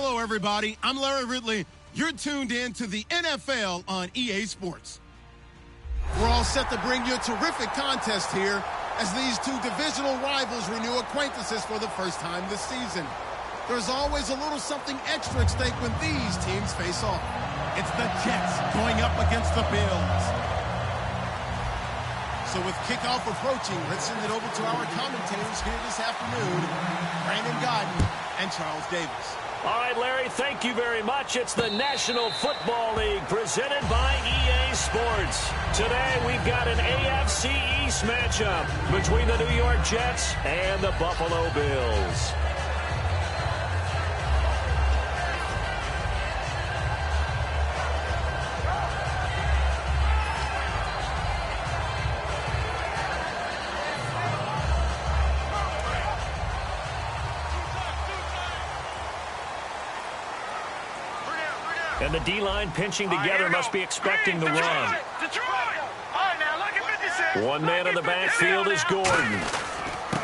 Hello, everybody. I'm Larry Ridley. You're tuned in to the NFL on EA Sports. We're all set to bring you a terrific contest here as these two divisional rivals renew acquaintances for the first time this season. There's always a little something extra at stake when these teams face off. It's the Jets going up against the Bills. So with kickoff approaching, let's send it over to our commentators here this afternoon, Brandon Godden and Charles Davis. All right, Larry, thank you very much. It's the National Football League presented by EA Sports. Today, we've got an AFC East matchup between the New York Jets and the Buffalo Bills. And the D-line pinching together must be expecting the run. One man in the backfield is Gordon.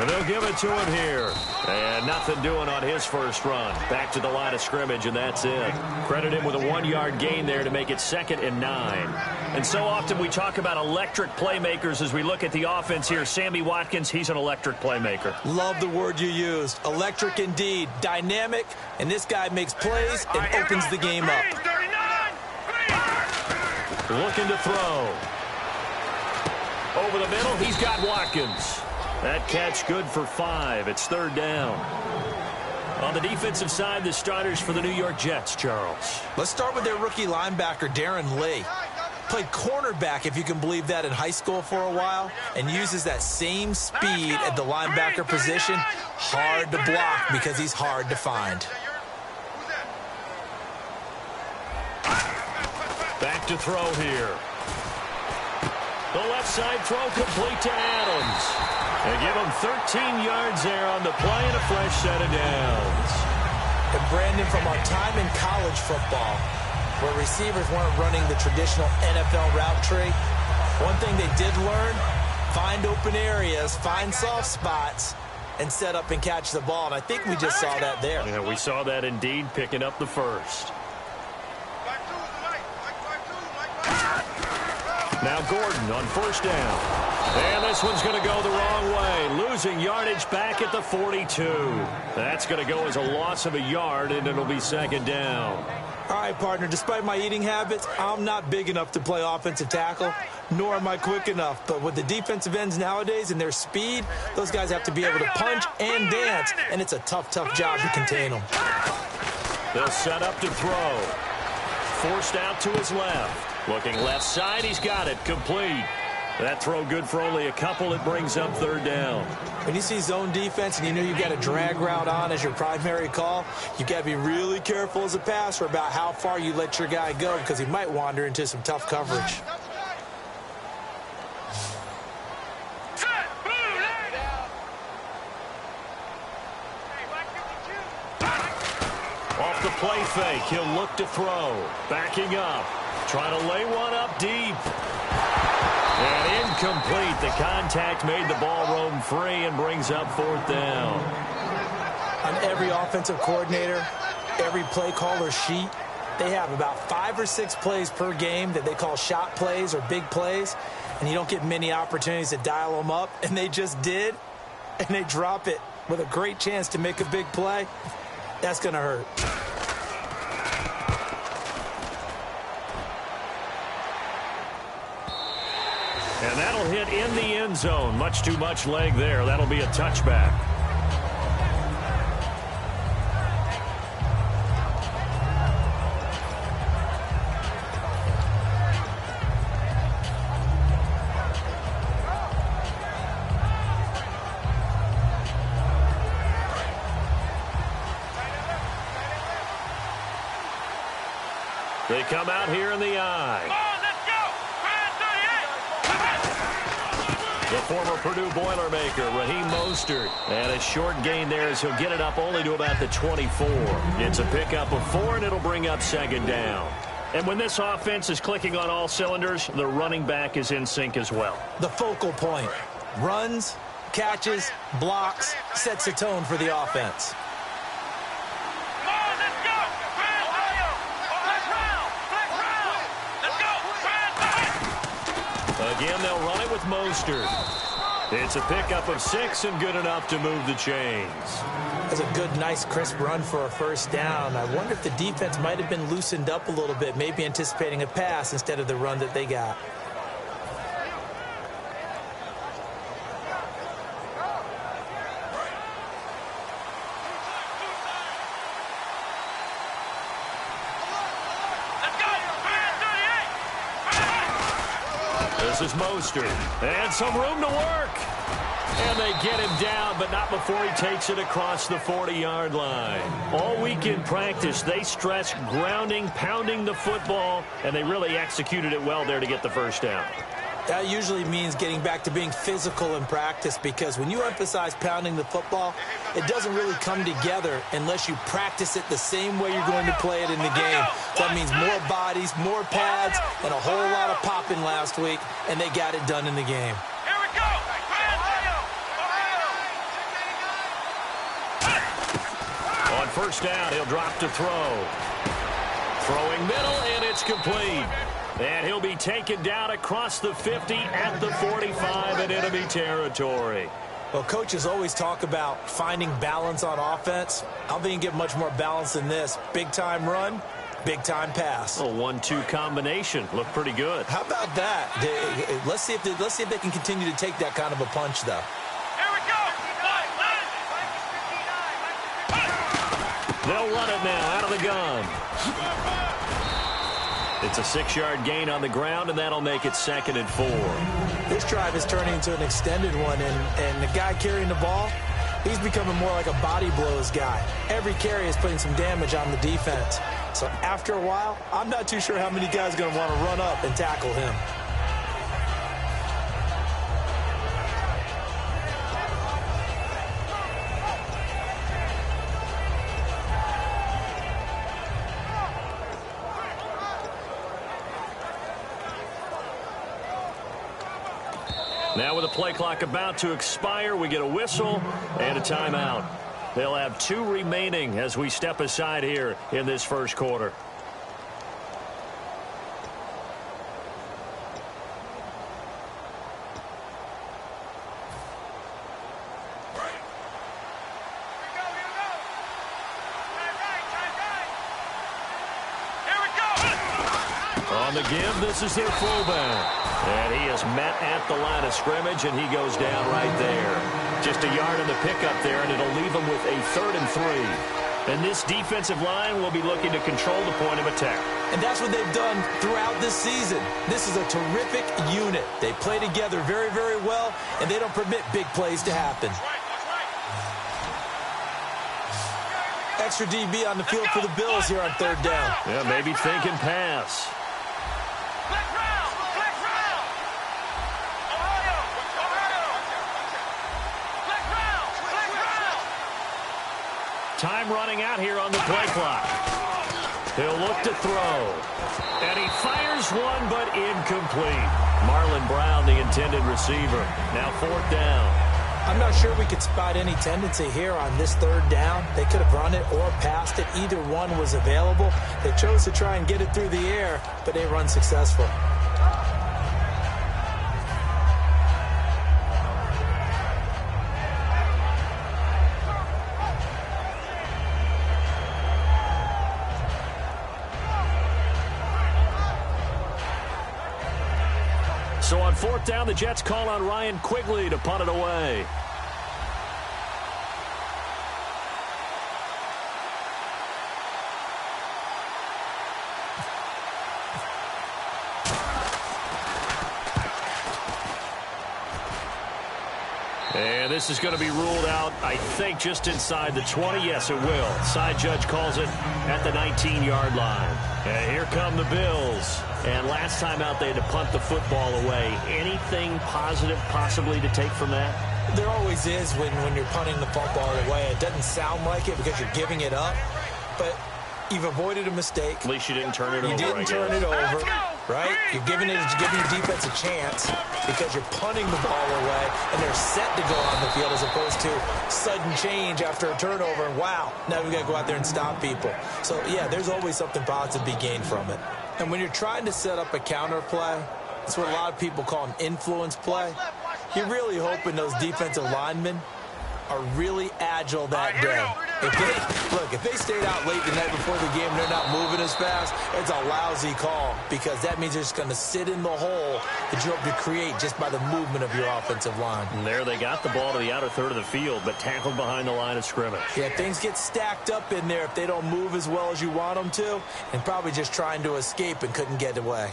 And they'll give it to him here. And nothing doing on his first run. Back to the line of scrimmage, and that's it. Credit him with a 1-yard gain there to make it 2nd and 9. And so often we talk about electric playmakers as we look at the offense here. Sammy Watkins, he's an electric playmaker. Love the word you used. Electric indeed. Dynamic, and this guy makes plays and opens the game up. Looking to throw. Over the middle, he's got Watkins. That catch good for 5. It's 3rd down. On the defensive side, the starters for the New York Jets, Charles. Let's start with their rookie linebacker, Darren Lee. Played cornerback, if you can believe that, in high school for a while, and uses that same speed at the linebacker position. Hard to block because he's hard to find. Back to throw here. The left side throw complete to Adams. They give him 13 yards there on the play and a fresh set of downs. And Brandon, from our time in college football, where receivers weren't running the traditional NFL route tree, one thing they did learn, find open areas, find soft spots, and set up and catch the ball. And I think we just saw that there. Yeah, we saw that indeed, picking up the first. Now Gordon on 1st down. And this one's going to go the wrong way. Losing yardage back at the 42. That's going to go as a loss of a yard, and it'll be 2nd down. All right, partner, despite my eating habits, I'm not big enough to play offensive tackle, nor am I quick enough. But with the defensive ends nowadays and their speed, those guys have to be able to punch and dance, and it's a tough, tough job to contain them. They'll set up to throw. Forced out to his left. Looking left side, he's got it, complete. That throw good for only a couple. It brings up 3rd down. When you see zone defense and you know you've got a drag route on as your primary call, you've got to be really careful as a passer about how far you let your guy go because he might wander into some tough coverage. Off the play fake, he'll look to throw. Backing up, trying to lay one up deep. And incomplete. The contact made the ball roam free and brings up 4th down. On every offensive coordinator, every play caller sheet, they have about 5 or 6 plays per game that they call shot plays or big plays, and you don't get many opportunities to dial them up, and they just did, and they drop it with a great chance to make a big play. That's going to hurt. And that'll hit in the end zone. Much too much leg there. That'll be a touchback. They come out here in the eye. The former Purdue Boilermaker, Raheem Mostert. And a short gain there as he'll get it up only to about the 24. It's a pickup of 4, and it'll bring up 2nd down. And when this offense is clicking on all cylinders, the running back is in sync as well. The focal point. Runs, catches, blocks, sets the tone for the offense. Again, they'll run it with Mostert. It's a pickup of 6 and good enough to move the chains. That's a good, nice, crisp run for a first down. I wonder if the defense might have been loosened up a little bit, maybe anticipating a pass instead of the run that they got. This is Mostert, and some room to work. And they get him down, but not before he takes it across the 40-yard line. All week in practice, they stressed grounding, pounding the football, and they really executed it well there to get the first down. That usually means getting back to being physical in practice, because when you emphasize pounding the football, it doesn't really come together unless you practice it the same way you're going to play it in the game. That means more bodies, more pads, and a whole lot of popping last week, and they got it done in the game. Here we go! On first down, he'll drop to throw. Throwing middle, and it's complete. And he'll be taken down across the 50 at the 45 in enemy territory. Well, coaches always talk about finding balance on offense. I don't think you get much more balance than this. Big-time run, big-time pass. A 1-2 combination. Looked pretty good. How about that? Let's see if they can continue to take that kind of a punch, though. Here we go! They'll run it now out of the gun. It's a 6-yard gain on the ground, and that'll make it 2nd and 4. This drive is turning into an extended one, and the guy carrying the ball, he's becoming more like a body blows guy. Every carry is putting some damage on the defense. So after a while, I'm not too sure how many guys are going to want to run up and tackle him. Now with the play clock about to expire, we get a whistle and a timeout. They'll have 2 remaining as we step aside here in this first quarter. On the give, this is their fullback. And he is met at the line of scrimmage, and he goes down right there. Just a yard in the pickup there, and it'll leave him with a 3rd and 3. And this defensive line will be looking to control the point of attack. And that's what they've done throughout this season. This is a terrific unit. They play together very, very well, and they don't permit big plays to happen. Extra DB on the field for the Bills here on 3rd down. Yeah, maybe thinking pass. Time running out here on the play clock. He'll look to throw. And he fires one, but incomplete. Marlon Brown, the intended receiver. Now 4th down. I'm not sure we could spot any tendency here on this 3rd down. They could have run it or passed it. Either one was available. They chose to try and get it through the air, but they run successful. So on 4th down, the Jets call on Ryan Quigley to punt it away. And this is going to be ruled out, I think, just inside the 20. Yes, it will. Side judge calls it at the 19-yard line. And here come the Bills. And last time out, they had to punt the football away. Anything positive possibly to take from that? There always is when you're punting the football away. It doesn't sound like it because you're giving it up, but you've avoided a mistake. At least you didn't turn it over. You didn't turn it over, right? You're giving your defense a chance because you're punting the ball away, and they're set to go on the field as opposed to sudden change after a turnover, and wow, now we got to go out there and stop people. So, yeah, there's always something positive to be gained from it. And when you're trying to set up a counter play, It's what a lot of people call an influence play. You're really hoping those defensive linemen are really agile that day. If they stayed out late the night before the game and they're not moving as fast, it's a lousy call because that means they're just going to sit in the hole that you hope to create just by the movement of your offensive line. And there they got the ball to the outer third of the field, but tackled behind the line of scrimmage. Yeah, things get stacked up in there if they don't move as well as you want them to, and probably just trying to escape and couldn't get away.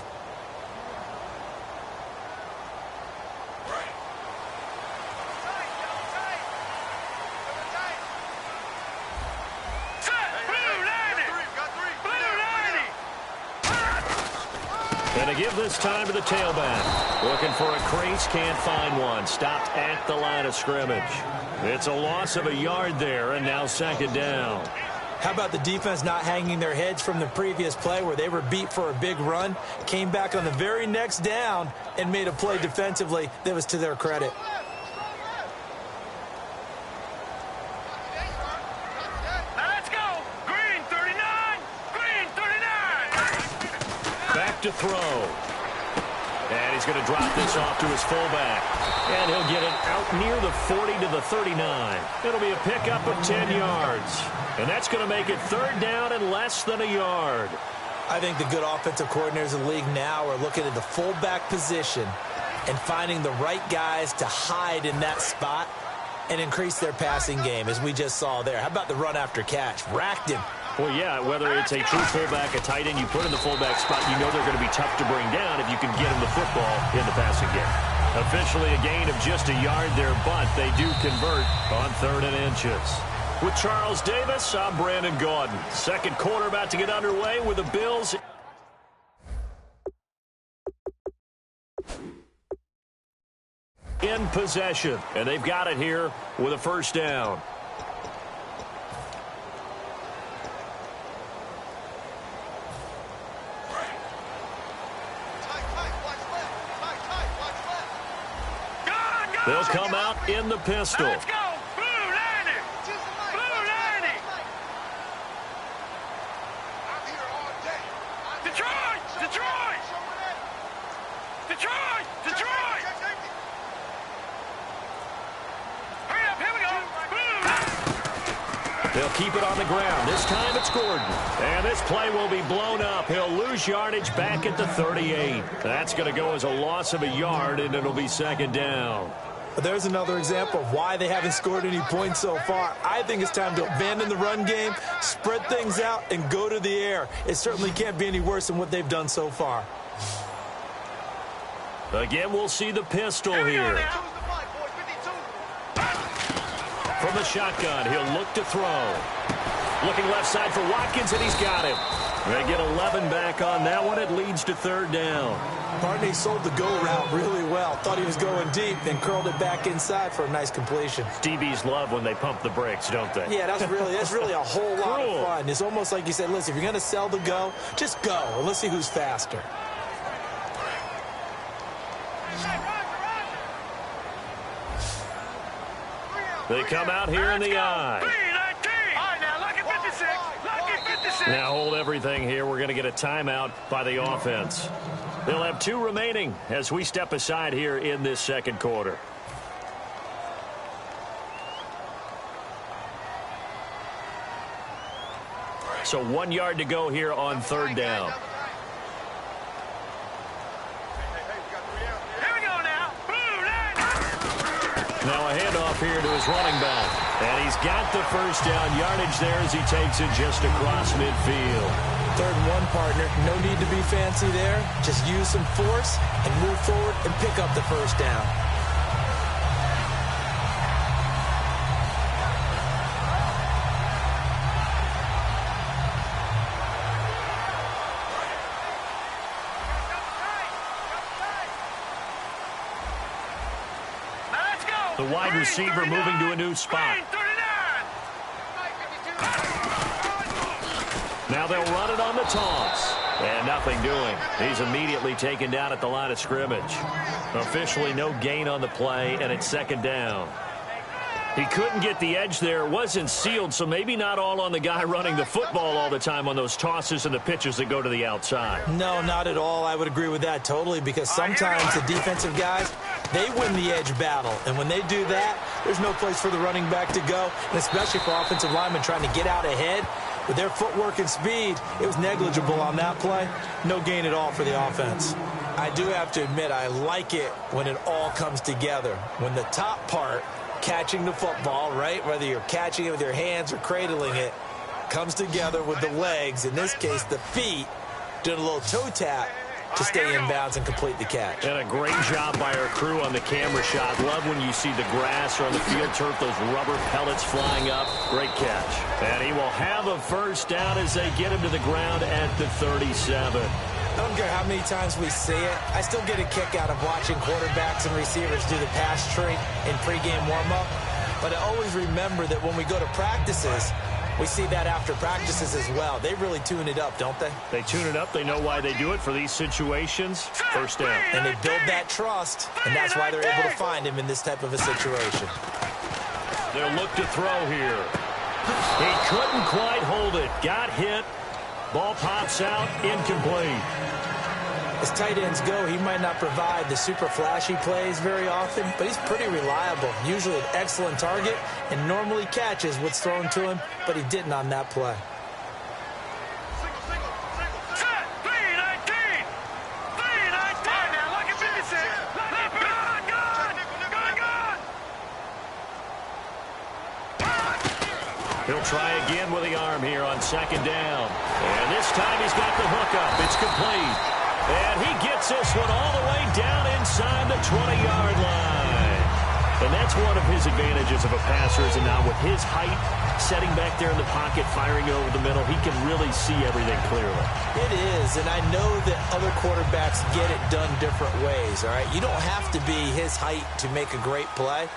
And to give this time to the tailback. Looking for a crease, can't find one. Stopped at the line of scrimmage. It's a loss of a yard there, and now second down. How about the defense not hanging their heads from the previous play where they were beat for a big run, came back on the very next down, and made a play defensively that was to their credit. To throw. And he's going to drop this off to his fullback. And he'll get it out near the 40 to the 39. It'll be a pickup of 10 yards. And that's going to make it third down and less than a yard. I think the good offensive coordinators in the league now are looking at the fullback position and finding the right guys to hide in that spot and increase their passing game, as we just saw there. How about the run after catch? Racked him. Well, yeah, whether it's a true fullback, a tight end you put in the fullback spot, you know they're going to be tough to bring down if you can get them the football in the passing game. Officially a gain of just a yard there, but they do convert on 3rd and inches. With Charles Davis, I'm Brandon Gaudin. Second quarter about to get underway with the Bills in possession, and they've got it here with a first down. They'll come out in the pistol. Let's go. Blue landing. Blue landing. I'm here all day. Detroit. Detroit. Detroit. Detroit. Hurry up. Here we go. Blue. They'll keep it on the ground. This time it's Gordon. And this play will be blown up. He'll lose yardage back at the 38. That's going to go as a loss of a yard, and it'll be second down. But there's another example of why they haven't scored any points so far. I think it's time to abandon the run game, spread things out, and go to the air. It certainly can't be any worse than what they've done so far. Again, we'll see the pistol here. From the shotgun, he'll look to throw. Looking left side for Watkins, and he's got him. They get 11 back on that one. It leads to third down. Barney sold the go route really well. Thought he was going deep, then curled it back inside for a nice completion. DBs love when they pump the brakes, don't they? Yeah, that's really a whole lot of fun. It's almost like you said, listen, if you're going to sell the go, just go, and let's see who's faster. They come out here in the eye. Now hold everything here. We're going to get a timeout by the offense. They'll have 2 remaining as we step aside here in this second quarter. So 1 yard to go here on third down. Now a handoff here to his running back. And he's got the first down yardage there as he takes it just across midfield. 3rd and 1, partner. No need to be fancy there. Just use some force and move forward and pick up the first down. The wide receiver moving to a new spot. Now they'll run it on the toss. And nothing doing. He's immediately taken down at the line of scrimmage. Officially no gain on the play, and it's second down. He couldn't get the edge there. It wasn't sealed, so maybe not all on the guy running the football all the time on those tosses and the pitches that go to the outside. No, not at all. I would agree with that totally, because sometimes the defensive guys, they win the edge battle. And when they do that, there's no place for the running back to go, and especially for offensive linemen trying to get out ahead. With their footwork and speed, it was negligible on that play. No gain at all for the offense. I do have to admit, I like it when it all comes together. When the top part, catching the football, right, whether you're catching it with your hands or cradling it, comes together with the legs, in this case the feet, doing a little toe tap to stay in bounds and complete the catch. And a great job by our crew on the camera shot. Love when you see the grass or on the field turf, those rubber pellets flying up. Great catch. And he will have a first down as they get him to the ground at the 37. I don't care how many times we see it. I still get a kick out of watching quarterbacks and receivers do the pass tree in pregame warm-up. But I always remember that when we go to practices, we see that after practices as well. They really tune it up, don't they? They tune it up. They know why they do it for these situations. First down. And they build that trust, and that's why they're able to find him in this type of a situation. They'll look to throw here. He couldn't quite hold it. Got hit. Ball pops out. Incomplete. As tight ends go, he might not provide the super flashy plays very often, but he's pretty reliable. Usually an excellent target and normally catches what's thrown to him, but he didn't on that play. He'll try again with the arm here on second down. And this time he's got the hook up. It's complete. And he gets this one all the way down inside the 20-yard line. And that's one of his advantages of a passer, is now with his height, setting back there in the pocket, firing it over the middle, he can really see everything clearly. It is, and I know that other quarterbacks get it done different ways, all right? You don't have to be his height to make a great play.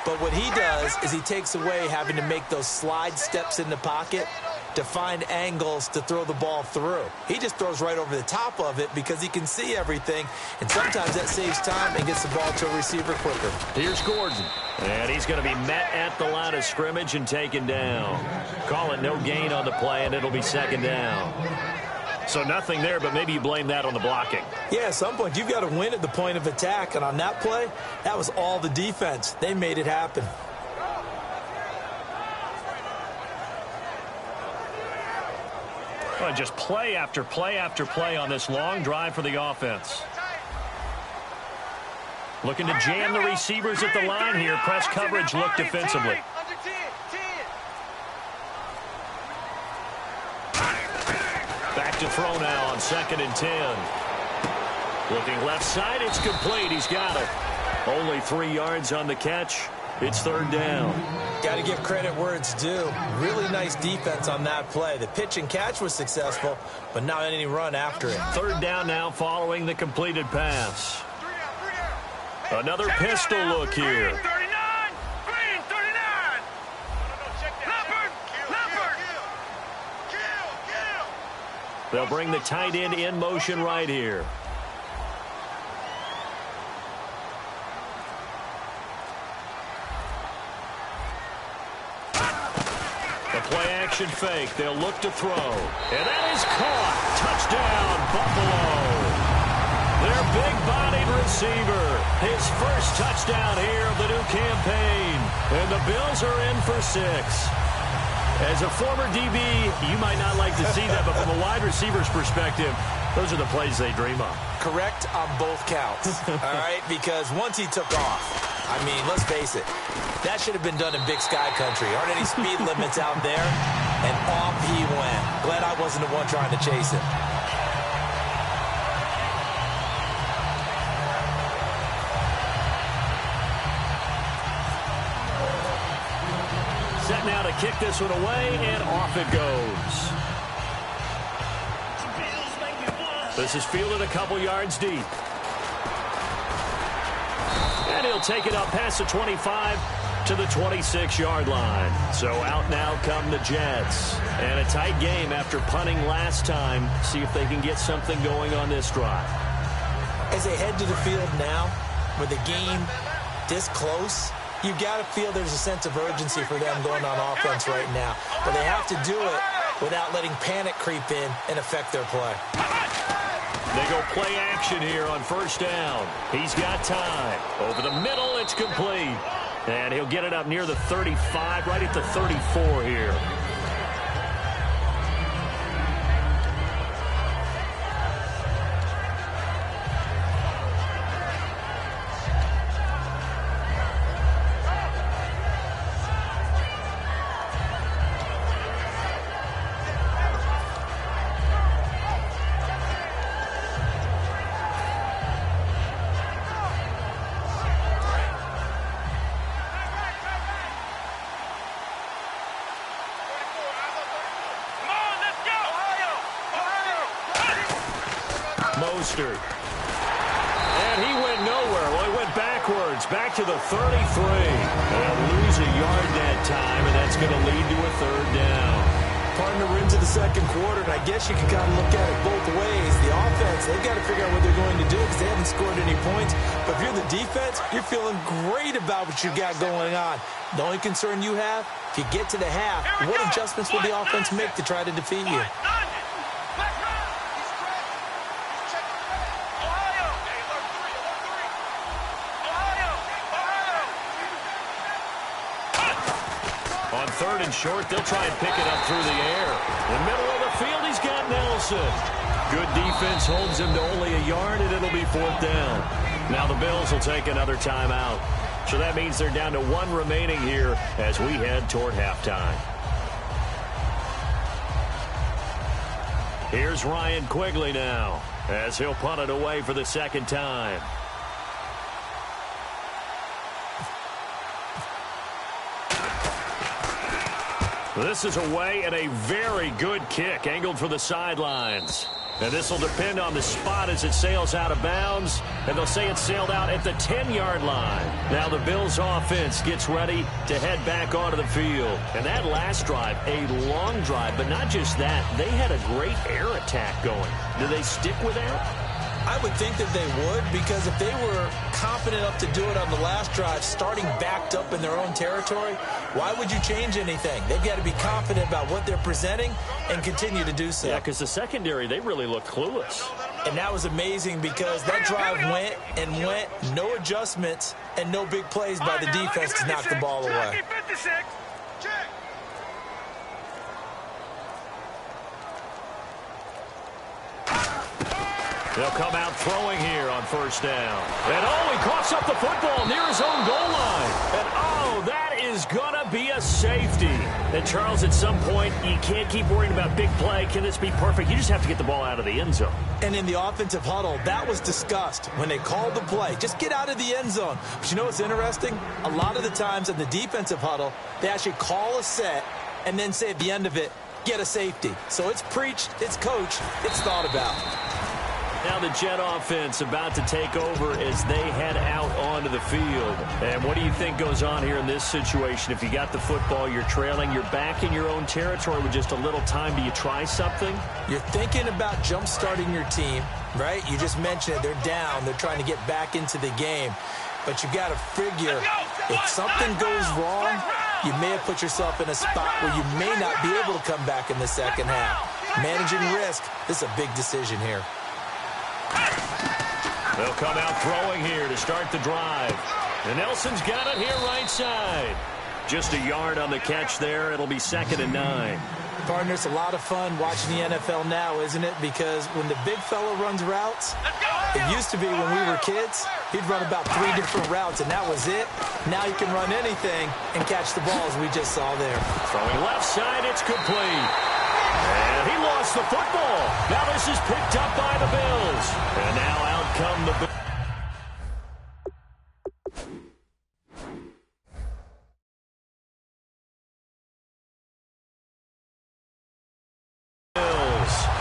But what he does is he takes away having to make those slide steps in the pocket to find angles to throw the ball through. He just throws right over the top of it because he can see everything, and sometimes that saves time and gets the ball to a receiver quicker. Here's Gordon, and he's going to be met at the line of scrimmage and taken down. Call it no gain on the play, and it'll be second down. So nothing there, but maybe you blame that on the blocking. Yeah, at some point, you've got to win at the point of attack. And on that play, that was all the defense. They made it happen. Well, just play after play after play on this long drive for the offense. Looking to jam the receivers at the line here. Press coverage look defensively. Back to throw now on 2nd and 10. Looking left side, it's complete. He's got it. Only 3 yards on the catch. It's third down. Got to give credit where it's due. Really nice defense on that play. The pitch and catch was successful, but not any run after it. Third down now following the completed pass. Another pistol look here. They'll bring the tight end in motion right here. The play action fake. They'll look to throw. And that is caught. Touchdown, Buffalo. Their big-bodied receiver. His first touchdown here of the new campaign. And the Bills are in for 6. As a former DB, you might not like to see that, but from a wide receiver's perspective, those are the plays they dream of. Correct on both counts, all right? Because once he took off, I mean, let's face it, that should have been done in Big Sky country. Aren't any speed limits out there? And off he went. Glad I wasn't the one trying to chase him. Set now to kick this one away, and off it goes. This is fielded a couple yards deep. And he'll take it up past the 25 to the 26-yard line. So out now come the Jets. And a tight game after punting last time. See if they can get something going on this drive. As they head to the field now, with the game this close, You got to feel there's a sense of urgency for them going on offense right now. But they have to do it without letting panic creep in and affect their play. They go play action here on first down. He's got time. Over the middle, it's complete. And he'll get it up near the 35, right at the 34 here. And he went nowhere. Well, he went backwards, back to the 33. They'll lose a yard that time, and that's going to lead to a third down. Partner, we're into the second quarter, and I guess you can kind of look at it both ways. The offense, they've got to figure out what they're going to do because they haven't scored any points. But if you're the defense, you're feeling great about what you got going on. The only concern you have, if you get to the half, what adjustments will the offense make to try to defeat you? Third and short, they'll try and pick it up through the air. In the middle of the field, he's got Nelson. Good defense holds him to only a yard, and it'll be fourth down. Now the Bills will take another timeout. So that means they're down to one remaining here as we head toward halftime. Here's Ryan Quigley now as he'll punt it away for the second time. This is away and a very good kick angled for the sidelines. And this will depend on the spot as it sails out of bounds. And they'll say it sailed out at the 10-yard line. Now the Bills offense gets ready to head back onto the field. And that last drive, a long drive, but not just that. They had a great air attack going. Do they stick with that? I would think that they would, because if they were confident enough to do it on the last drive, starting backed up in their own territory, why would you change anything? They've got to be confident about what they're presenting and continue to do so. Yeah, because the secondary, they really looked clueless. And that was amazing because that drive went and went, no adjustments, and no big plays by the defense to knock the ball away. They'll come out throwing here on first down. And he coughs up the football near his own goal line. And that is going to be a safety. And Charles, at some point, you can't keep worrying about big play. Can this be perfect? You just have to get the ball out of the end zone. And in the offensive huddle, that was discussed when they called the play. Just get out of the end zone. But you know what's interesting? A lot of the times in the defensive huddle, they actually call a set and then say at the end of it, get a safety. So it's preached, it's coached, it's thought about. Now the Jet offense about to take over as they head out onto the field. And what do you think goes on here in this situation? If you got the football, you're trailing, you're back in your own territory with just a little time. Do you try something? You're thinking about jump-starting your team, right? You just mentioned it. They're down. They're trying to get back into the game. But you got to figure if something goes wrong, you may have put yourself in a spot where you may not be able to come back in the second half. Managing risk, this is a big decision here. They'll come out throwing here to start the drive. And Nelson's got it here right side. Just a yard on the catch there. It'll be 2nd and 9. Partner, it's a lot of fun watching the NFL now, isn't it? Because when the big fella runs routes, it used to be when we were kids, he'd run about 3 different routes, and that was it. Now he can run anything and catch the ball, as we just saw there. Throwing left side, it's complete. And he lost the football. Now this is picked up by the Bills. And now out come the Bills.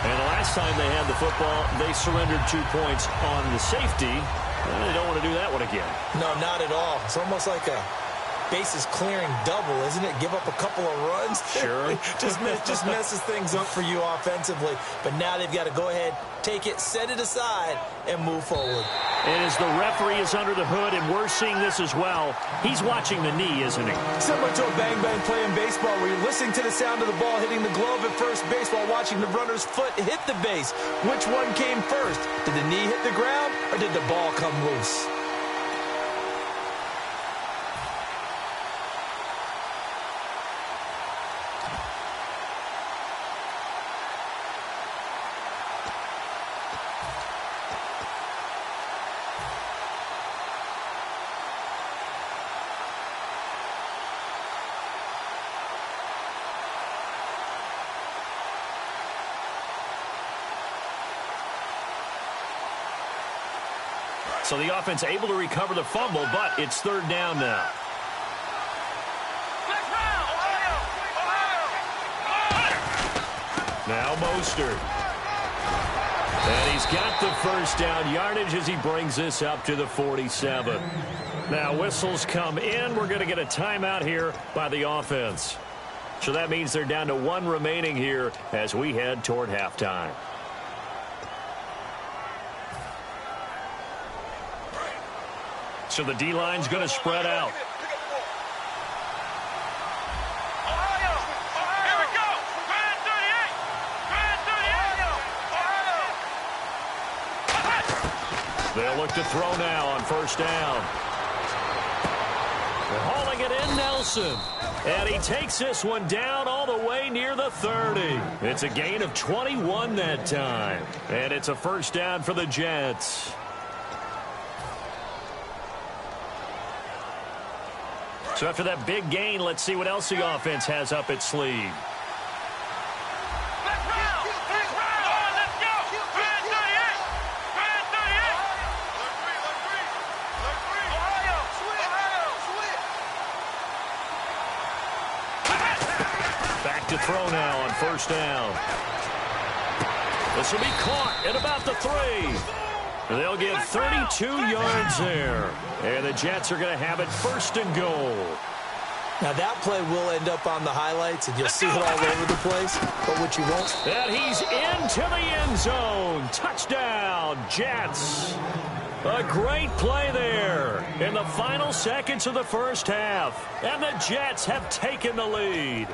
And the last time they had the football, they surrendered 2 points on the safety. And they don't want to do that one again. No, not at all. It's almost like a bases clearing double, isn't it? Give up a couple of runs. Sure. just messes things up for you offensively. But now they've got to go ahead, take it, set it aside, and move forward. And as the referee is under the hood, and we're seeing this as well, he's watching the knee, isn't he? Similar to a bang-bang play in baseball where you're listening to the sound of the ball hitting the glove at first base while watching the runner's foot hit the base. Which one came first? Did the knee hit the ground or did the ball come loose? So the offense able to recover the fumble, but it's third down now. Now Mostert. And he's got the first down yardage as he brings this up to the 47. Now whistles come in. We're going to get a timeout here by the offense. So that means they're down to one remaining here as we head toward halftime. So the D-line's going to spread out. They'll look to throw now on first down. They're hauling it in, Nelson. And he takes this one down all the way near the 30. It's a gain of 21 that time. And it's a first down for the Jets. So after that big gain, let's see what else the offense has up its sleeve. Back to throw now on first down. This will be caught at about the 3. They'll get 32 yards there. And the Jets are going to have it first and goal. Now that play will end up on the highlights, and you'll see it all over the place. But what you won't... And he's into the end zone. Touchdown, Jets. A great play there in the final seconds of the first half. And the Jets have taken the lead.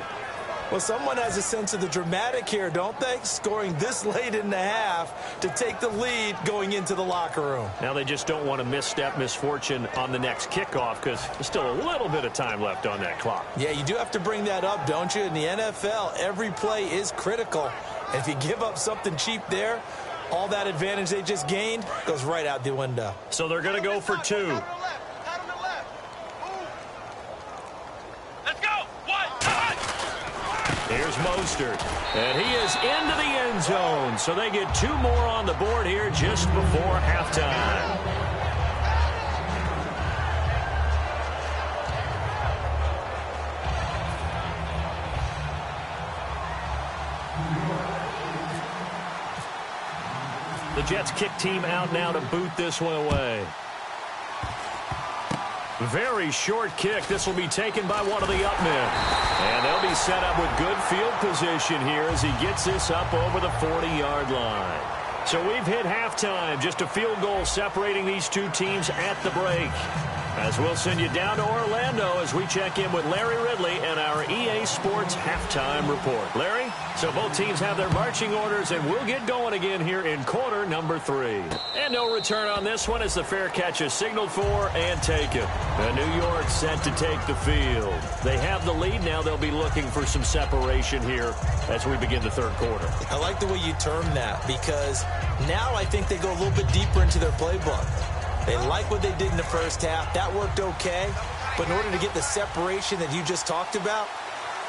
Well, someone has a sense of the dramatic here, don't they? Scoring this late in the half to take the lead going into the locker room. Now they just don't want to misstep misfortune on the next kickoff because there's still a little bit of time left on that clock. Yeah, you do have to bring that up, don't you? In the NFL, every play is critical. And if you give up something cheap there, all that advantage they just gained goes right out the window. So they're going to go for 2. Here's Mostert, and he is into the end zone, so they get 2 more on the board here just before halftime. The Jets kick team out now to boot this one away. Very short kick. This will be taken by one of the up men. And they'll be set up with good field position here as he gets this up over the 40-yard line. So we've hit halftime. Just a field goal separating these two teams at the break. As we'll send you down to Orlando as we check in with Larry Ridley and our EA Sports halftime report. Larry, so both teams have their marching orders, and we'll get going again here in quarter number 3. And no return on this one as the fair catch is signaled for and taken. And New York set to take the field. They have the lead now. They'll be looking for some separation here as we begin the third quarter. I like the way you termed that because now I think they go a little bit deeper into their playbook. They like what they did in the first half. That worked okay. But in order to get the separation that you just talked about,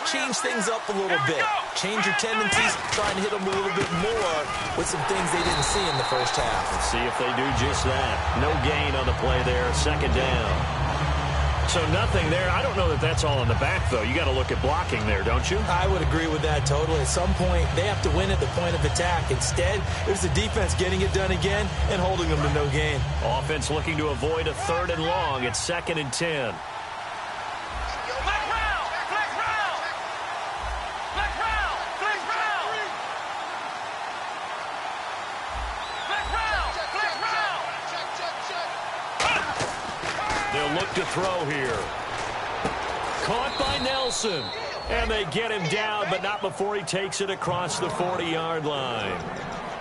change things up a little bit. Change your tendencies, try and hit them a little bit more with some things they didn't see in the first half. Let's see if they do just that. No gain on the play there. Second down. So nothing there. I don't know that that's all in the back, though. You got to look at blocking there, don't you? I would agree with that totally. At some point, they have to win at the point of attack. Instead, it's the defense getting it done again and holding them to no gain. Offense looking to avoid a 3rd and long. It's 2nd and 10. to throw here. Caught by Nelson. And they get him down, but not before he takes it across the 40-yard line.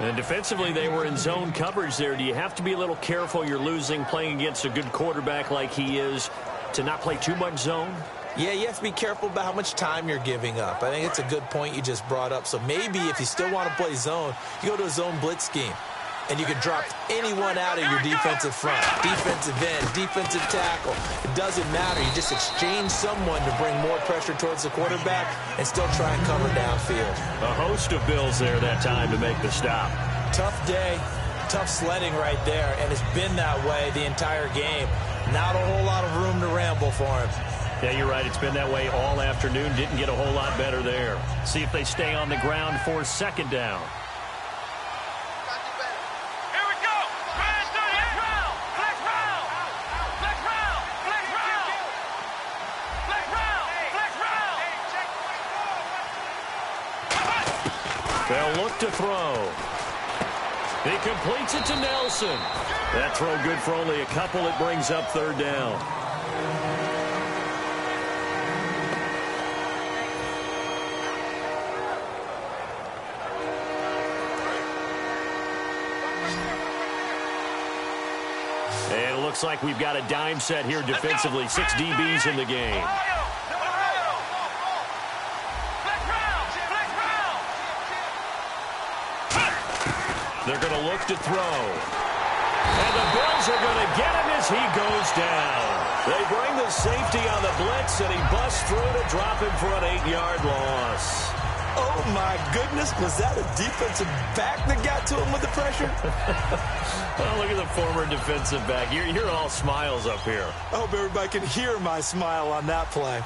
And defensively, they were in zone coverage there. Do you have to be a little careful you're losing playing against a good quarterback like he is to not play too much zone? Yeah, you have to be careful about how much time you're giving up. I think it's a good point you just brought up. So maybe if you still want to play zone, you go to a zone blitz scheme. And you can drop anyone out of your defensive front. Defensive end, defensive tackle. It doesn't matter. You just exchange someone to bring more pressure towards the quarterback and still try and cover downfield. A host of Bills there that time to make the stop. Tough day, tough sledding right there, and it's been that way the entire game. Not a whole lot of room to ramble for him. Yeah, you're right. It's been that way all afternoon. Didn't get a whole lot better there. See if they stay on the ground for second down. They'll look to throw. He completes it to Nelson. That throw good for only a couple. It brings up third down. And it looks like we've got a dime set here defensively. 6 DBs in the game. They're going to look to throw. And the Bills are going to get him as he goes down. They bring the safety on the blitz, and he busts through to drop him for an 8-yard loss. Oh, my goodness. Was that a defensive back that got to him with the pressure? Oh, look at the former defensive back. You're all smiles up here. I hope everybody can hear my smile on that play.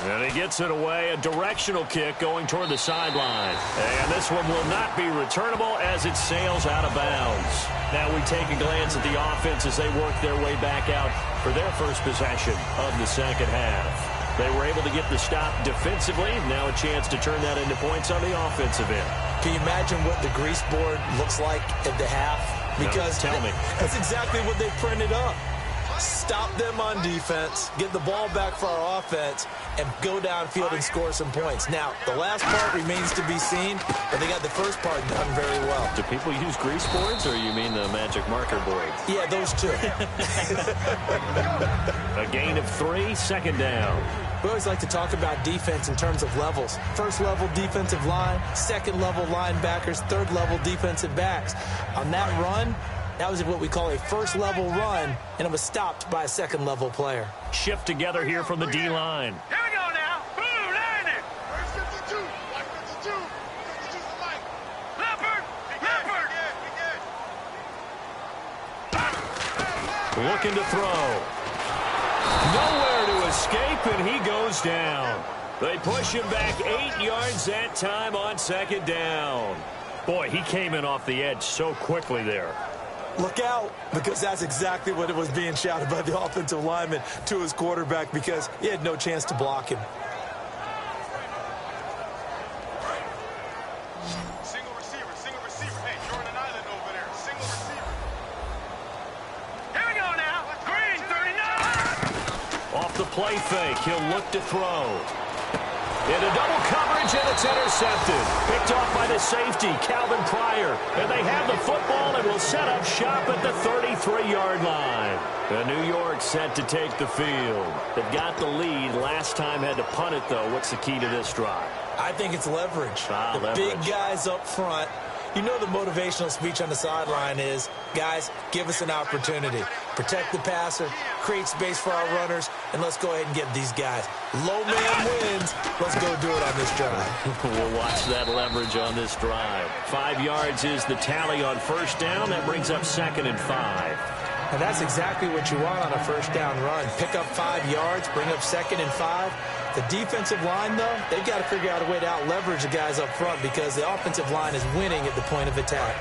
And he gets it away, a directional kick going toward the sideline. And this one will not be returnable as it sails out of bounds. Now we take a glance at the offense as they work their way back out for their first possession of the second half. They were able to get the stop defensively. Now a chance to turn that into points on the offensive end. Can you imagine what the grease board looks like at the half? Because no, tell me. That's exactly what they printed up. Stop them on defense, get the ball back for our offense, and go downfield and score some points. Now, the last part remains to be seen, but they got the first part done very well. Do people use grease boards, or you mean the magic marker board? Yeah, those two. A gain of 3, second down. We always like to talk about defense in terms of levels. First level defensive line, second level linebackers, third level defensive backs. On that run, that was what we call a first-level run, and it was stopped by a second-level player. Shift together here from the D-line. Here we go now. Boom, line it. Where's 52? Like 52. 52's the mic. Leopard. Looking to throw. Nowhere to escape, and he goes down. They push him back 8 yards that time on second down. Boy, he came in off the edge so quickly there. Look out, because that's exactly what it was being shouted by the offensive lineman to his quarterback, because he had no chance to block him. Single receiver. Hey, you're on an island over there. Single receiver. Here we go now. Green, 39. Off the play fake, he'll look to throw. Into double coverage, and it's intercepted. Picked off by the safety, Calvin Pryor. And they have the football and will set up shop at the 33-yard line. And New York set to take the field. They've got the lead. Last time had to punt it, though. What's the key to this drive? I think it's leverage. Leverage. Big guys up front. You know the motivational speech on the sideline is, guys, give us an opportunity. Protect the passer, create space for our runners, and let's go ahead and get these guys. Low man wins. Let's go do it on this drive. We'll watch that leverage on this drive. 5 yards is the tally on first down. That brings up 2nd and 5. And that's exactly what you want on a first down run. Pick up 5 yards, bring up 2nd and 5. The defensive line, though, they've got to figure out a way to out-leverage the guys up front because the offensive line is winning at the point of attack.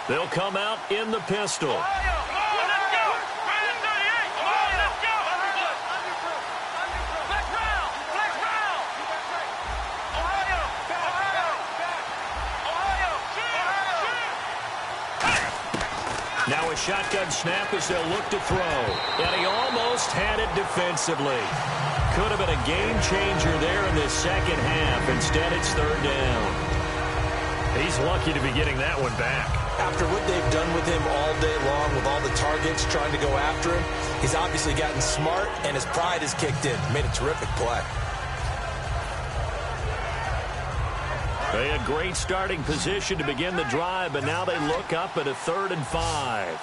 They'll come out in the pistol. Now a shotgun snap as they'll look to throw. And he almost had it defensively. Could have been a game changer there in the second half. Instead, it's third down. He's lucky to be getting that one back. After what they've done with him all day long, with all the targets trying to go after him, he's obviously gotten smart, and his pride has kicked in. Made a terrific play. They had great starting position to begin the drive, but now they look up at a 3rd and 5.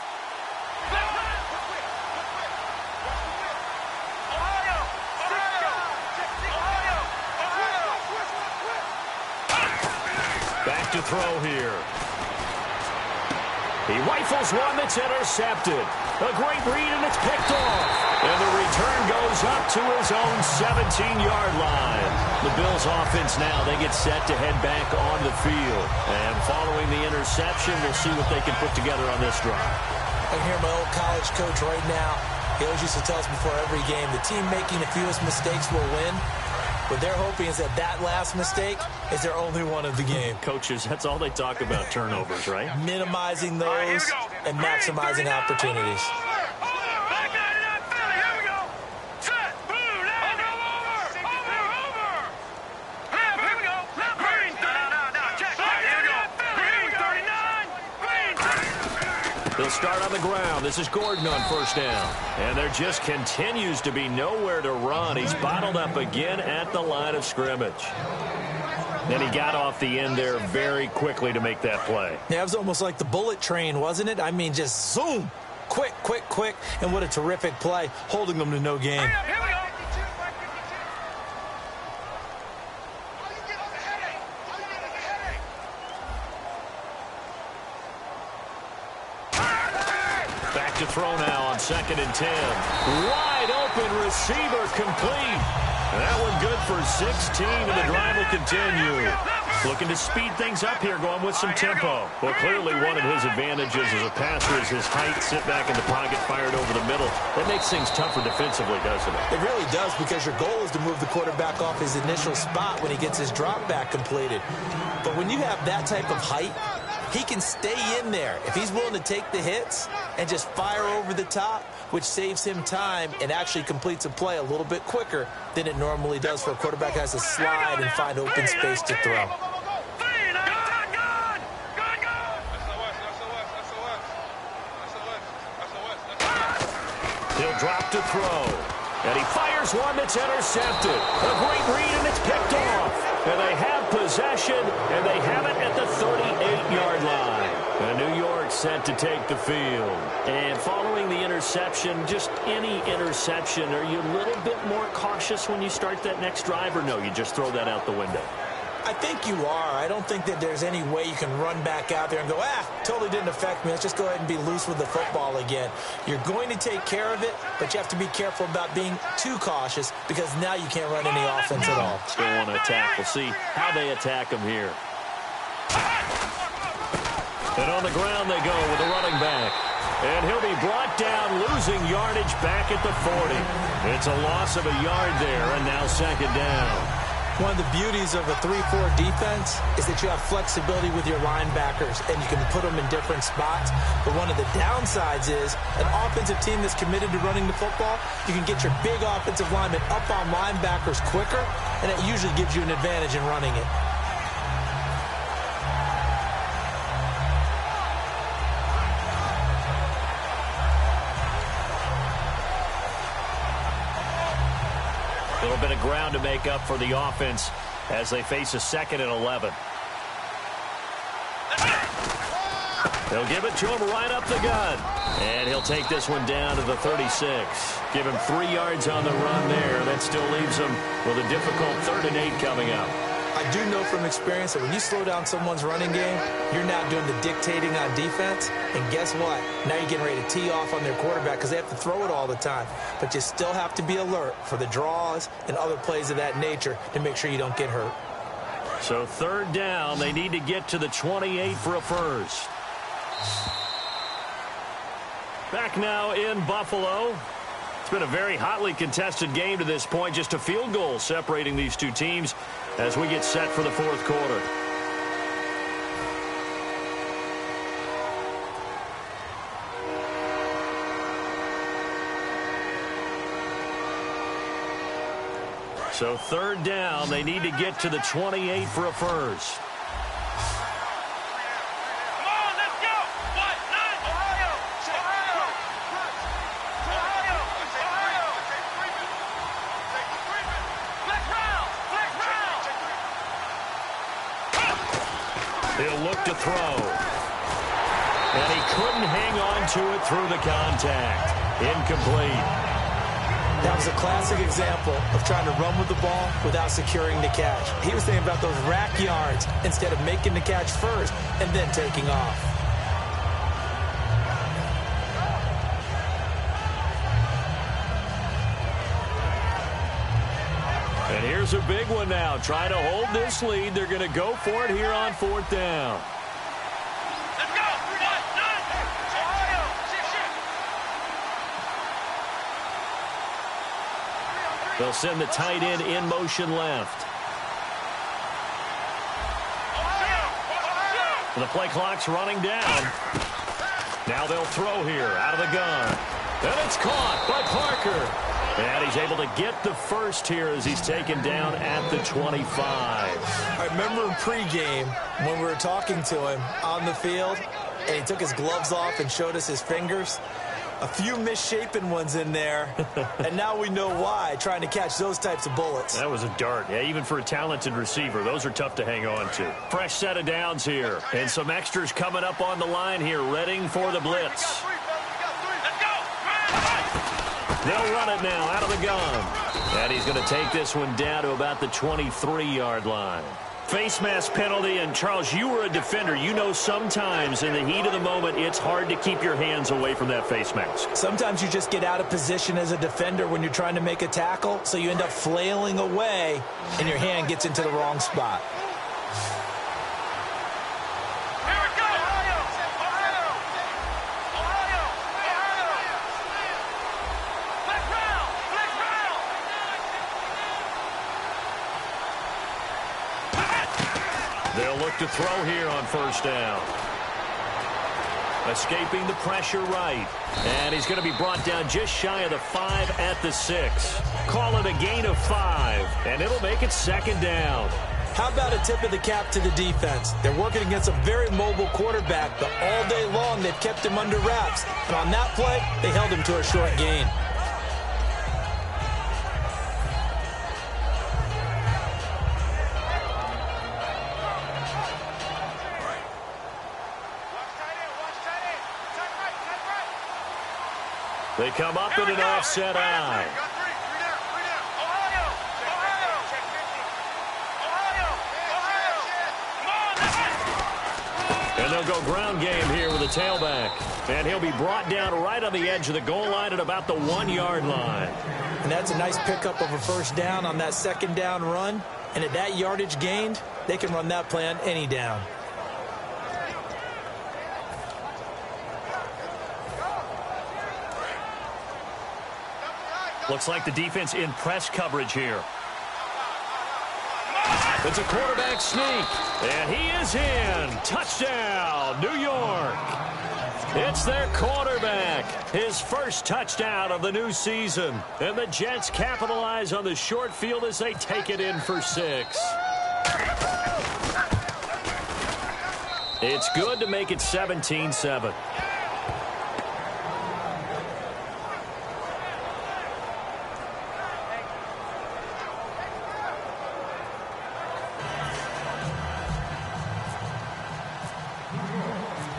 Back to throw here. He rifles one that's intercepted. A great read, and it's picked off. And the return goes up to his own 17-yard line. The Bills' offense now, they get set to head back on the field. And following the interception, we'll see what they can put together on this drive. I can hear my old college coach right now. He always used to tell us before every game, the team making the fewest mistakes will win. What they're hoping is that that last mistake is their only one of the game. Coaches, that's all they talk about, turnovers, right? Minimizing those and maximizing opportunities. They'll start on the ground. This is Gordon on first down. And there just continues to be nowhere to run. He's bottled up again at the line of scrimmage. And he got off the end there very quickly to make that play. Yeah, it was almost like the bullet train, wasn't it? I mean, just zoom. Quick, quick, quick. And what a terrific play, holding them to no gain. To throw now on 2nd and 10. Wide open receiver complete. And that one good for 16, and the drive will continue. Looking to speed things up here, going with some tempo. Well, clearly one of his advantages as a passer is his height. Sit back in the pocket, fired over the middle. That makes things tougher defensively, doesn't it? It really does, because your goal is to move the quarterback off his initial spot when he gets his drop back completed. But when you have that type of height, he can stay in there if he's willing to take the hits and just fire over the top, which saves him time and actually completes a play a little bit quicker than it normally does for a quarterback who has to slide and find open space to throw. He'll drop to throw. And he fires one that's intercepted. A great read, and it's picked off. And they have possession, and they have it at the 38-yard line. And New York set to take the field. And following the interception, just any interception, are you a little bit more cautious when you start that next drive, or no, you just throw that out the window? I think you are. I don't think that there's any way you can run back out there and go, totally didn't affect me. Let's just go ahead and be loose with the football again. You're going to take care of it, but you have to be careful about being too cautious, because now you can't run any offense at all. Still want to attack. We'll see how they attack him here. And on the ground they go with the running back. And he'll be brought down, losing yardage back at the 40. It's a loss of a yard there, and now 2nd down. One of the beauties of a 3-4 defense is that you have flexibility with your linebackers, and you can put them in different spots. But one of the downsides is an offensive team that's committed to running the football, you can get your big offensive linemen up on linebackers quicker, and it usually gives you an advantage in running it. A little bit of ground to make up for the offense as they face a 2nd and 11. They'll give it to him right up the gut. And he'll take this one down to the 36. Give him 3 yards on the run there. That still leaves him with a difficult 3rd and 8 coming up. I do know from experience that when you slow down someone's running game, you're now doing the dictating on defense. And guess what? Now you're getting ready to tee off on their quarterback because they have to throw it all the time. But you still have to be alert for the draws and other plays of that nature to make sure you don't get hurt. So 3rd down, they need to get to the 28 for a first. Back now in Buffalo. It's been a very hotly contested game to this point. Just a field goal separating these two teams as we get set for the 4th quarter. So third down, they need to get to the 28 for a first. Come on, let's go. What? Nine. Ohio. Ohio. Ohio. Ohio. Flex round. Flex round. He'll look to throw. And he couldn't hang on to it through the contact. Incomplete. That was a classic example of trying to run with the ball without securing the catch. He was thinking about those rack yards instead of making the catch first and then taking off. And here's a big one now. Trying to hold this lead. They're going to go for it here on fourth down. Let's go. What? Nine. Ohio. They'll send the tight end in motion left. The play clock's running down. Now they'll throw here out of the gun. And it's caught by Parker. And he's able to get the first here as he's taken down at the 25. I remember in pregame when we were talking to him on the field, and he took his gloves off and showed us his fingers. A few misshapen ones in there, and now we know why, trying to catch those types of bullets. That was a dart. Yeah, even for a talented receiver, those are tough to hang on to. Fresh set of downs here, and some extras coming up on the line here, readying for the blitz. They'll run it now out of the gun. And he's going to take this one down to about the 23-yard line. Face mask penalty, and Charles, you were a defender. You know sometimes in the heat of the moment, it's hard to keep your hands away from that face mask. Sometimes you just get out of position as a defender when you're trying to make a tackle, so you end up flailing away, and your hand gets into the wrong spot. They'll look to throw here on first down. Escaping the pressure right. And he's going to be brought down just shy of the 5 at the 6. Call it a gain of 5, and it'll make it second down. How about a tip of the cap to the defense? They're working against a very mobile quarterback, but all day long they've kept him under wraps. And on that play, they held him to a short gain. They come up in an offset eye. And they'll go ground game here with a tailback. And he'll be brought down right on the edge of the goal line at about the 1-yard line. And that's a nice pickup of a first down on that second down run. And at that yardage gained, they can run that play on any down. Looks like the defense in press coverage here. It's a quarterback sneak, and he is in. Touchdown, New York. It's their quarterback, his first touchdown of the new season. And the Jets capitalize on the short field as they take it in for 6. It's good to make it 17-7.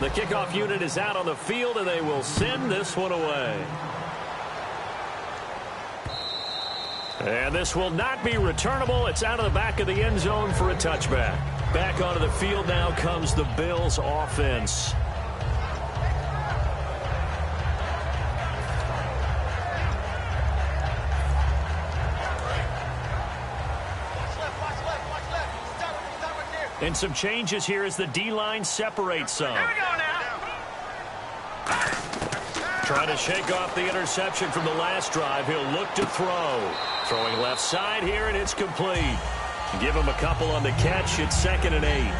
The kickoff unit is out on the field, and they will send this one away. And this will not be returnable. It's out of the back of the end zone for a touchback. Back onto the field now comes the Bills offense. And some changes here as the D-line separates some. Here we go now. Trying to shake off the interception from the last drive. He'll look to throw. Throwing left side here, and it's complete. Give him a couple on the catch. It's 2nd and 8.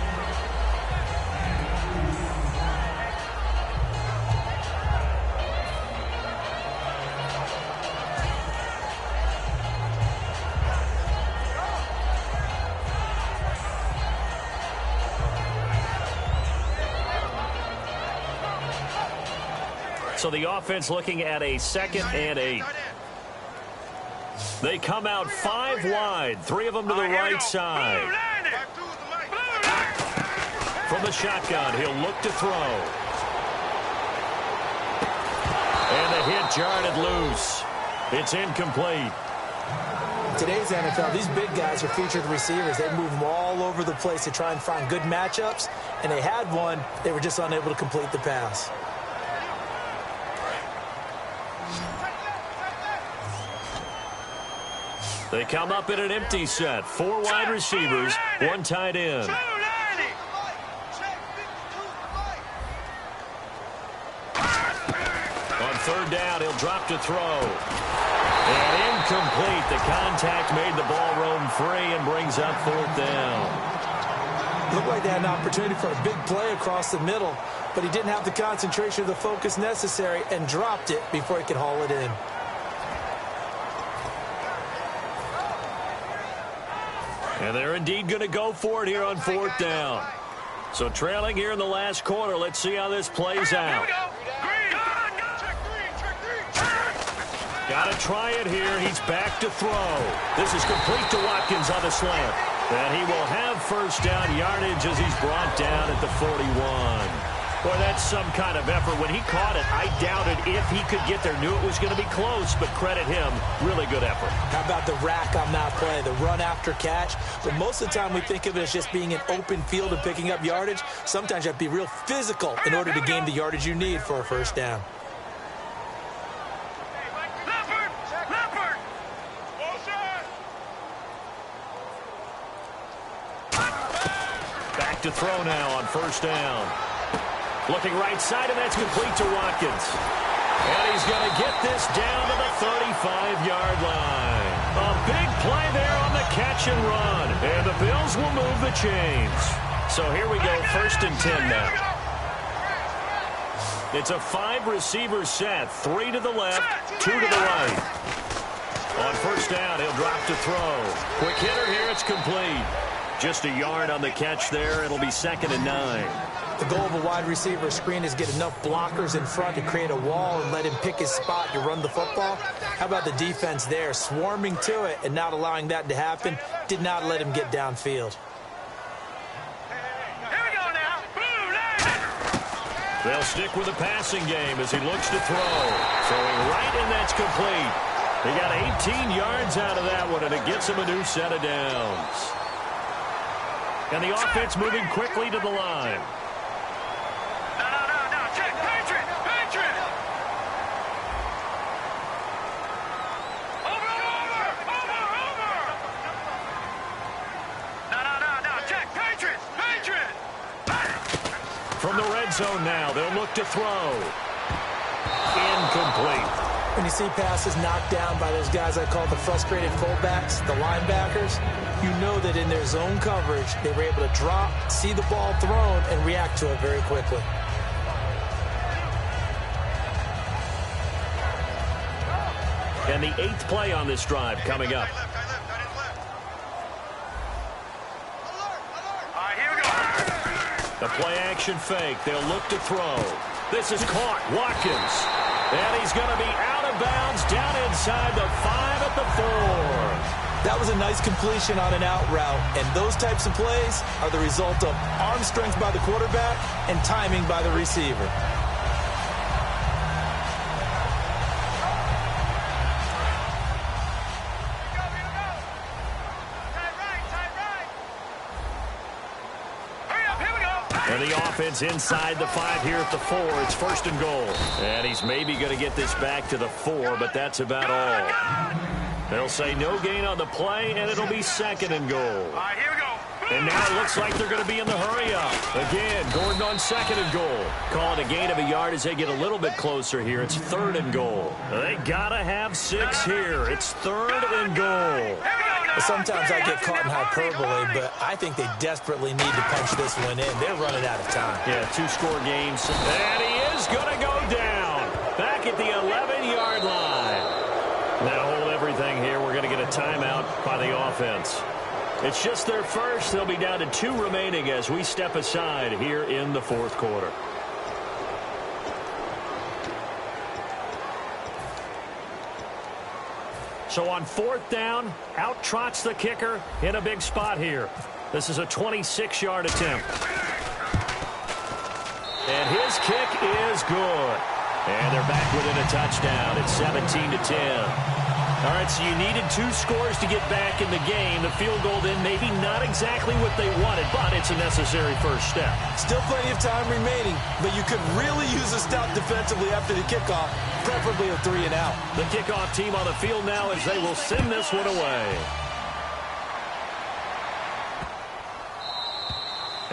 So the offense looking at a 2nd and 8. They come out 5 wide, 3 of them to the right side. From the shotgun, he'll look to throw. And the hit jarred it loose. It's incomplete. Today's NFL, these big guys are featured receivers. They move them all over the place to try and find good matchups, and they had one. They were just unable to complete the pass. They come up in an empty set. 4 wide receivers, 1 tight end. On 3rd down, he'll drop to throw. And incomplete. The contact made the ball roam free and brings up 4th down. Looked like they had an opportunity for a big play across the middle, but he didn't have the concentration or the focus necessary and dropped it before he could haul it in. And they're indeed going to go for it here on 4th down. So trailing here in the last quarter. Let's see how this plays out. Got to try it here. He's back to throw. This is complete to Watkins on the slant. And he will have 1st down yardage as he's brought down at the 41. Boy, that's some kind of effort. When he caught it, I doubted if he could get there. Knew it was going to be close, but credit him. Really good effort. How about the rack on that play, the run after catch? But most of the time we think of it as just being an open field and picking up yardage. Sometimes you have to be real physical in order to gain the yardage you need for a 1st down. Back to throw now on 1st down. Looking right side, and that's complete to Watkins. And he's going to get this down to the 35-yard line. A big play there on the catch and run. And the Bills will move the chains. So here we go, 1st and 10 now. It's a 5-receiver set. 3 to the left, 2 to the right. On 1st down, he'll drop to throw. Quick hitter here, it's complete. Just a yard on the catch there. It'll be 2nd and 9. The goal of a wide receiver screen is get enough blockers in front to create a wall and let him pick his spot to run the football. How about the defense there, swarming to it and not allowing that to happen? Did not let him get downfield. Here we go now. They'll stick with the passing game as he looks to throw. Throwing right, and that's complete. He got 18 yards out of that one, and it gets him a new set of downs. And the offense moving quickly to the line. From the red zone now, they'll look to throw. Incomplete. When you see passes knocked down by those guys I call the frustrated fullbacks, the linebackers, you know that in their zone coverage, they were able to drop, see the ball thrown, and react to it very quickly. And the 8th play on this drive coming up. The play-action fake. They'll look to throw. This is caught. Watkins. And he's going to be out of bounds down inside the 5 at the 4. That was a nice completion on an out route, and those types of plays are the result of arm strength by the quarterback and timing by the receiver. And the offense inside the 5 here at the 4. It's 1st and goal. And he's maybe going to get this back to the 4, but that's about all. They'll say no gain on the play, and it'll be 2nd and goal. All right, here we go. And now it looks like they're going to be in the hurry-up. Again, Gordon on 2nd and goal. Call it a gain of a yard as they get a little bit closer here. It's 3rd and goal. They got to have 6 here. It's 3rd and goal. Sometimes I get caught in hyperbole, but I think they desperately need to punch this one in. They're running out of time. Yeah, 2-score games. And he is going to go down. Back at the 11-yard line. Now hold everything here. We're going to get a timeout by the offense. It's just their first. They'll be down to 2 remaining as we step aside here in the 4th quarter. So on 4th down, out trots the kicker in a big spot here. This is a 26-yard attempt. And his kick is good. And they're back within a touchdown. It's 17-10. All right, so you needed 2 scores to get back in the game. The field goal then maybe not exactly what they wanted, but it's a necessary first step. Still plenty of time remaining, but you could really use a stop defensively after the kickoff, preferably a 3-and-out. The kickoff team on the field now as they will send this one away.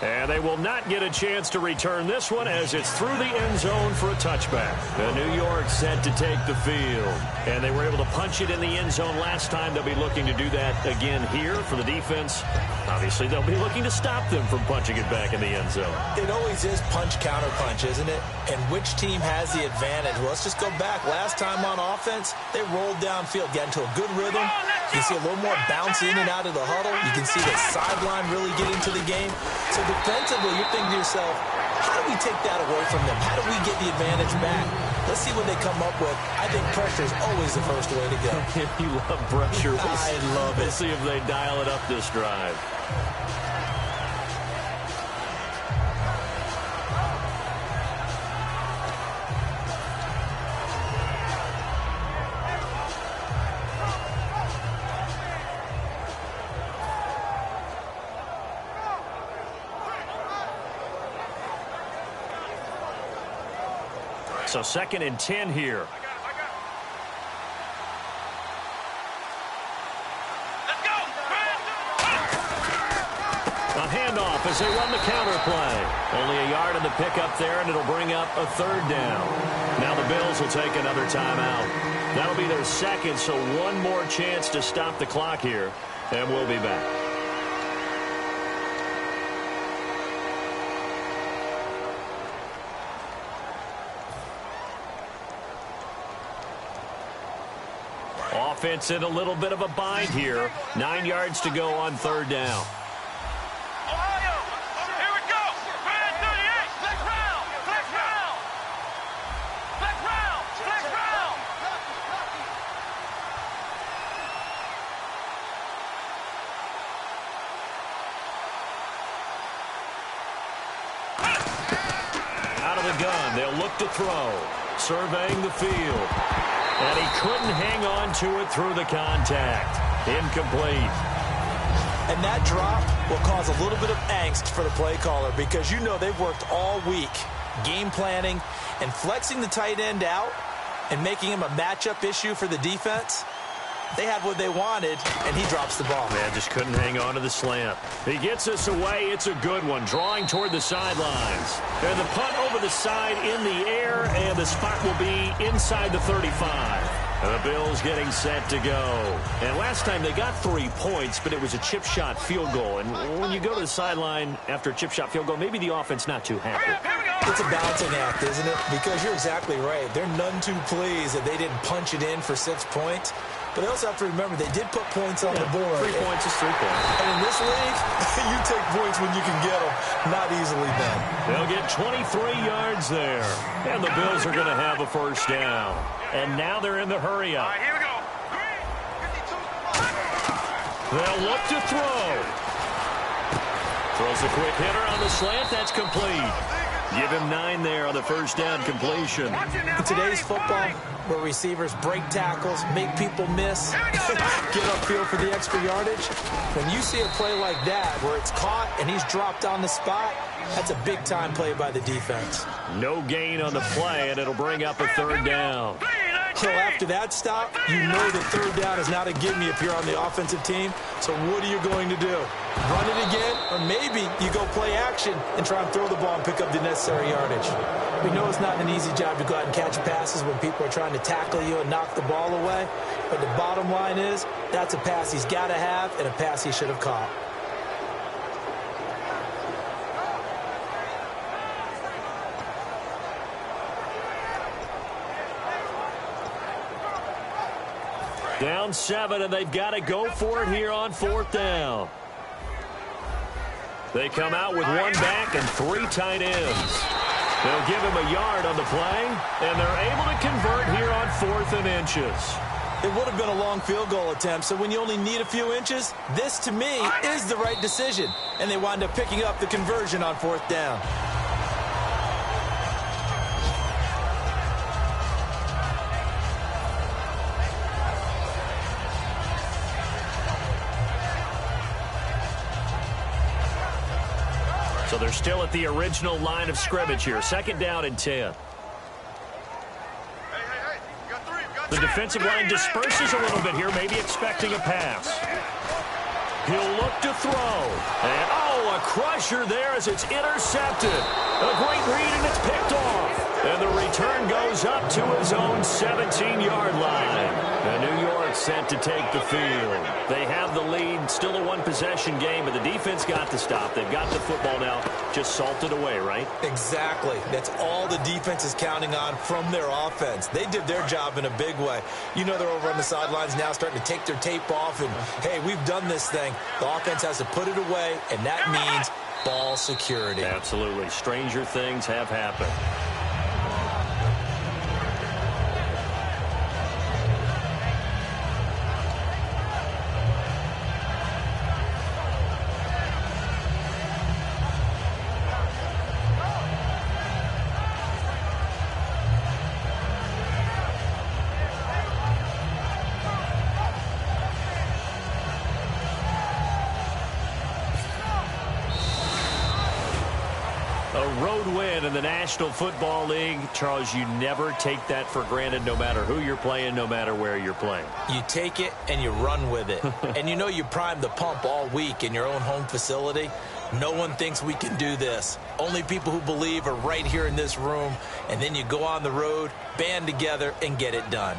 And they will not get a chance to return this one as it's through the end zone for a touchback. The New York set to take the field. And they were able to punch it in the end zone last time. They'll be looking to do that again here for the defense. Obviously, they'll be looking to stop them from punching it back in the end zone. It always is punch-counter-punch, isn't it? And which team has the advantage? Well, let's just go back. Last time on offense, they rolled downfield, got into a good rhythm. You see a little more bounce in and out of the huddle. You can see the sideline really get into the game. So defensively, you're thinking to yourself, how do we take that away from them? How do we get the advantage back? Let's see what they come up with. I think pressure is always the first way to go. You love pressure. I love it. We'll see if they dial it up this drive. So 2nd and 10 here. Let's go. A handoff as they run the counter play. Only a yard in the pickup there, and it'll bring up a 3rd down. Now the Bills will take another timeout. That'll be their 2nd, so one more chance to stop the clock here, and we'll be back. Offense in a little bit of a bind here. 9 yards to go on 3rd down. Ohio, here we go. Red 38. Flex round. Flex round. Flex round. Flex round. Out of the gun, they'll look to throw. Surveying the field. And he couldn't hang on to it through the contact. Incomplete. And that drop will cause a little bit of angst for the play caller because you know they've worked all week game planning and flexing the tight end out and making him a matchup issue for the defense. They had what they wanted, and he drops the ball. Man, just couldn't hang on to the slant. He gets us away. It's a good one, drawing toward the sidelines. And the punt over the side in the air, and the spot will be inside the 35. And the Bills getting set to go. And last time they got 3 points, but it was a chip shot field goal. And when you go to the sideline after a chip shot field goal, maybe the offense not too happy. It's a balancing act, isn't it? Because you're exactly right. They're none too pleased that they didn't punch it in for 6 points. But they also have to remember they did put points on the board. 3 points is 3 points. And in this league, you take points when you can get them. Not easily done. They'll get 23 yards there. And the Bills are going to have a first down. And now they're in the hurry up. All right, here we go. 52. They'll look to throw. Throws a quick hitter on the slant. That's complete. Give him 9 there on the first down completion. In today's football, where receivers break tackles, make people miss, get upfield for the extra yardage, when you see a play like that where it's caught and he's dropped on the spot, that's a big-time play by the defense. No gain on the play, and it'll bring up a 3rd down. So after that stop, you know that 3rd down is not a gimme if you're on the offensive team. So what are you going to do? Run it again? Or maybe you go play action and try and throw the ball and pick up the necessary yardage. We know it's not an easy job to go out and catch passes when people are trying to tackle you and knock the ball away. But the bottom line is, that's a pass he's got to have and a pass he should have caught. Down 7, and they've got to go for it here on 4th down. They come out with 1 back and 3 tight ends. They'll give him a yard on the play, and they're able to convert here on 4th and inches. It would have been a long field goal attempt, so when you only need a few inches, this, to me, is the right decision. And they wind up picking up the conversion on 4th down. So they're still at the original line of scrimmage here. 2nd down and 10. The defensive line disperses a little bit here, maybe expecting a pass. He'll look to throw. And, a crusher there as it's intercepted. A great read, and it's picked off. And the return goes up to his own 17-yard line. And New York set to take the field. They have the lead, still a one-possession game, but the defense got to stop. They've got the football now, just salted away, right? Exactly. That's all the defense is counting on from their offense. They did their job in a big way. You know they're over on the sidelines now starting to take their tape off, and, hey, we've done this thing. The offense has to put it away, and that means ball security. Absolutely. Stranger things have happened. In the National Football League, Charles, you never take that for granted no matter who you're playing, no matter where you're playing. You take it and you run with it. And you know you primed the pump all week in your own home facility. No one thinks we can do this. Only people who believe are right here in this room. And then you go on the road, band together, and get it done.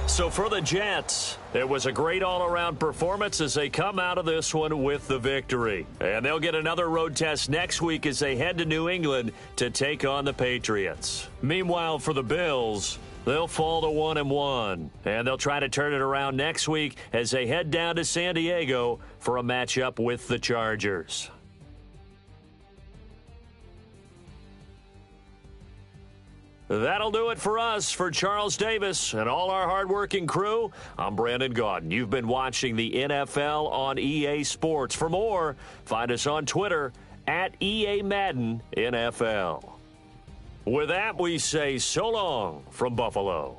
So for the Jets, it was a great all-around performance as they come out of this one with the victory. And they'll get another road test next week as they head to New England to take on the Patriots. Meanwhile, for the Bills, they'll fall to 1-1. And they'll try to turn it around next week as they head down to San Diego for a matchup with the Chargers. That'll do it for us. For Charles Davis and all our hardworking crew, I'm Brandon Gaudin. You've been watching the NFL on EA Sports. For more, find us on Twitter at EA Madden NFL. With that, we say so long from Buffalo.